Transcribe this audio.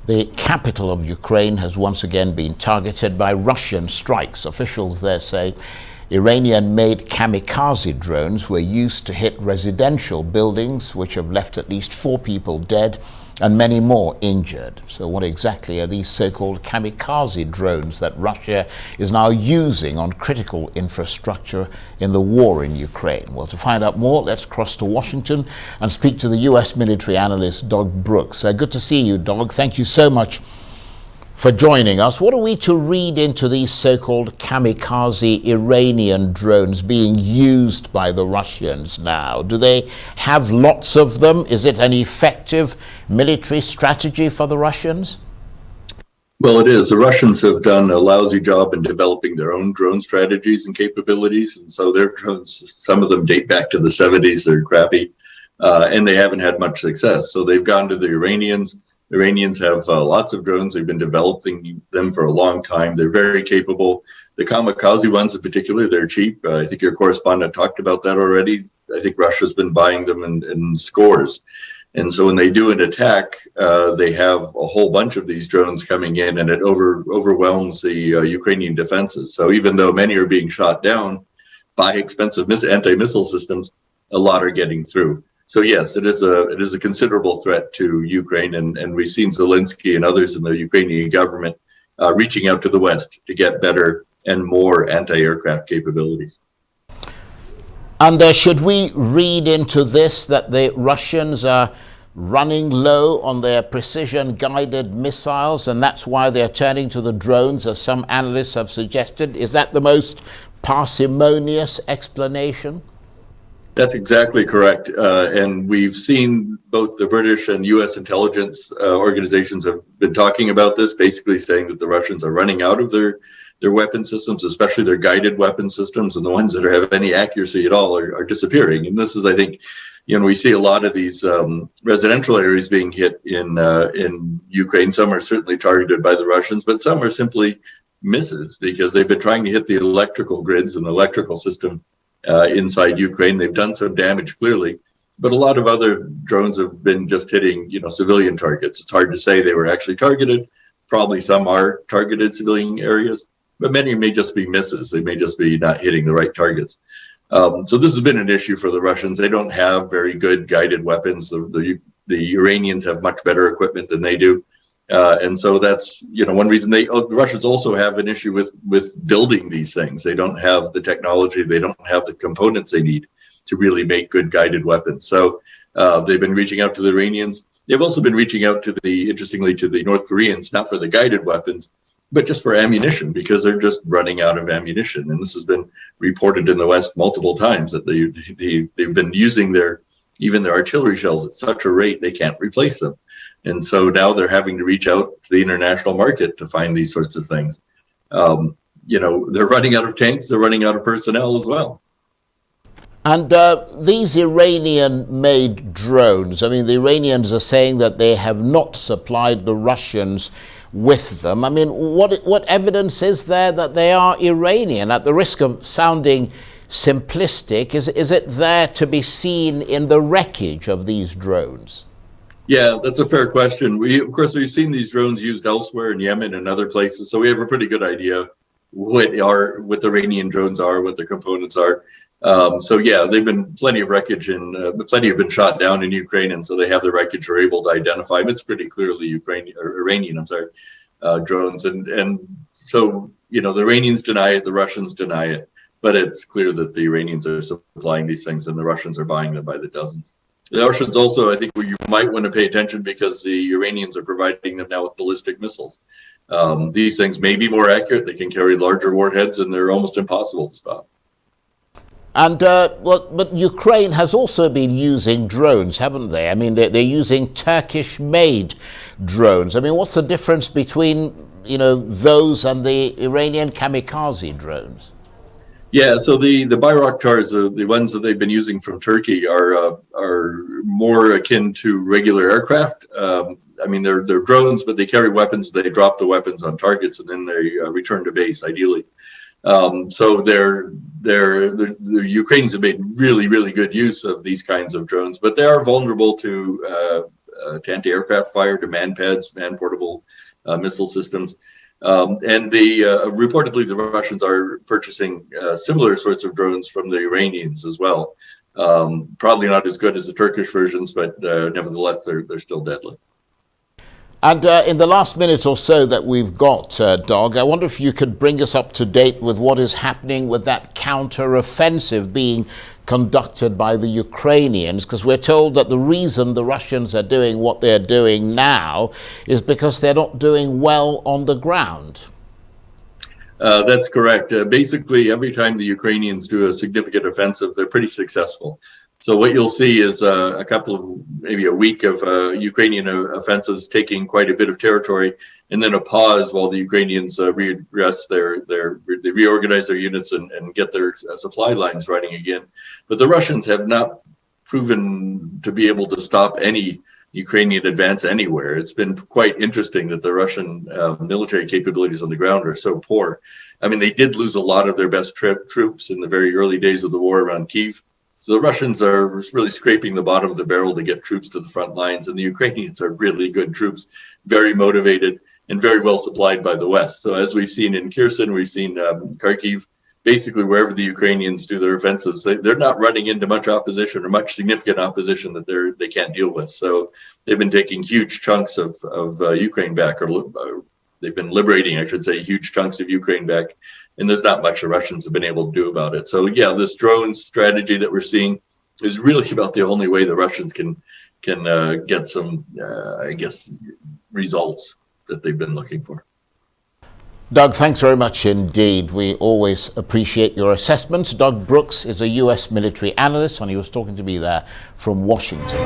The capital of Ukraine has once again been targeted by Russian strikes. Officials there say Iranian-made kamikaze drones were used to hit residential buildings, which have left at least 4 people dead and many more injured. So what exactly are these so-called kamikaze drones that Russia is now using on critical infrastructure in the war in Ukraine? Well, to find out more, let's cross to Washington and speak to the U.S. military analyst, Doug Brooks. Good to see you, Doug. Thank you so much for joining us. What are we to read into these so-called kamikaze Iranian drones being used by the Russians now? Do they have lots of them? Is it an effective military strategy for the Russians? Well, it is. The Russians have done a lousy job in developing their own drone strategies and capabilities. And so their drones, some of them date back to the 70s. They're crappy, and they haven't had much success. So they've gone to the Iranians. The Iranians have lots of drones. They've been developing them for a long time. They're very capable. The kamikaze ones in particular, they're cheap. I think your correspondent talked about that already. I think Russia's been buying them in scores. And so when they do an attack, they have a whole bunch of these drones coming in, and it overwhelms the Ukrainian defenses. So even though many are being shot down by expensive anti-missile systems, a lot are getting through. So yes, it is a considerable threat to Ukraine, and we've seen Zelensky and others in the Ukrainian government reaching out to the West to get better and more anti-aircraft capabilities. And should we read into this that the Russians are running low on their precision-guided missiles, and that's why they're turning to the drones, as some analysts have suggested? Is that the most parsimonious explanation? That's exactly correct. And we've seen both the British and U.S. intelligence organizations have been talking about this, basically saying that the Russians are running out of their weapon systems, especially their guided weapon systems, and the ones that have any accuracy at all are disappearing. And this is, I think, we see a lot of these residential areas being hit in Ukraine. Some are certainly targeted by the Russians, but some are simply misses because they've been trying to hit the electrical grids and the electrical system inside Ukraine. They've done some damage, clearly, but a lot of other drones have been just hitting, civilian targets. It's hard to say they were actually targeted. Probably some are targeted civilian areas, but many may just be misses. They may just be not hitting the right targets. So this has been an issue for the Russians. They don't have very good guided weapons. The Iranians have much better equipment than they do. And so that's, one reason the Russians also have an issue with building these things. They don't have the technology. They don't have the components they need to really make good guided weapons. So they've been reaching out to the Iranians. They've also been reaching out interestingly, to the North Koreans, not for the guided weapons, but just for ammunition, because they're just running out of ammunition. And this has been reported in the West multiple times that they've been using even their artillery shells at such a rate they can't replace them. And so now they're having to reach out to the international market to find these sorts of things. They're running out of tanks, they're running out of personnel as well. And these Iranian-made drones, the Iranians are saying that they have not supplied the Russians with them. What evidence is there that they are Iranian? At the risk of sounding simplistic, is it there to be seen in the wreckage of these drones? Yeah, that's a fair question. We've seen these drones used elsewhere in Yemen and other places, so we have a pretty good idea what the Iranian drones are, what their components are. So yeah, they've been plenty of wreckage and plenty have been shot down in Ukraine, and so they have the wreckage, are able to identify them. It's pretty clearly Iranian drones, and so the Iranians deny it, the Russians deny it, but it's clear that the Iranians are supplying these things and the Russians are buying them by the dozens. The Russians also, I think, you might want to pay attention because the Iranians are providing them now with ballistic missiles. These things may be more accurate. They can carry larger warheads, and they're almost impossible to stop. And but Ukraine has also been using drones, haven't they? They're using Turkish-made drones. What's the difference between those and the Iranian kamikaze drones? Yeah, so the Bayraktars, the ones that they've been using from Turkey, are more akin to regular aircraft. They're drones, but they carry weapons. They drop the weapons on targets, and then they return to base, ideally. So the Ukrainians have made really, really good use of these kinds of drones, but they are vulnerable to to anti-aircraft fire, to man pads, man-portable missile systems. And reportedly the Russians are purchasing similar sorts of drones from the Iranians as well. Probably not as good as the Turkish versions, but nevertheless, they're still deadly. And in the last minute or so that we've got, Doug, I wonder if you could bring us up to date with what is happening with that counteroffensive being conducted by the Ukrainians, because we're told that the reason the Russians are doing what they're doing now is because they're not doing well on the ground. That's correct. Basically, every time the Ukrainians do a significant offensive, they're pretty successful. So what you'll see is a couple of, maybe a week of Ukrainian offensives taking quite a bit of territory, and then a pause while the Ukrainians readdress they reorganize their units and get their supply lines running again. But the Russians have not proven to be able to stop any Ukrainian advance anywhere. It's been quite interesting that the Russian military capabilities on the ground are so poor. I mean, they did lose a lot of their best troops in the very early days of the war around Kyiv. So the Russians are really scraping the bottom of the barrel to get troops to the front lines, and the Ukrainians are really good troops, very motivated and very well supplied by the West. So as we've seen in Kherson, we've seen Kharkiv, basically wherever the Ukrainians do their offensives, they're not running into much opposition or much significant opposition that they can't deal with. So they've been taking huge chunks of Ukraine back, or they've been liberating, I should say, huge chunks of Ukraine back. And there's not much the Russians have been able to do about it. So yeah, this drone strategy that we're seeing is really about the only way the Russians can get some, I guess, results that they've been looking for. Doug, thanks very much indeed. We always appreciate your assessments. Doug Brooks is a US military analyst, and he was talking to me there from Washington.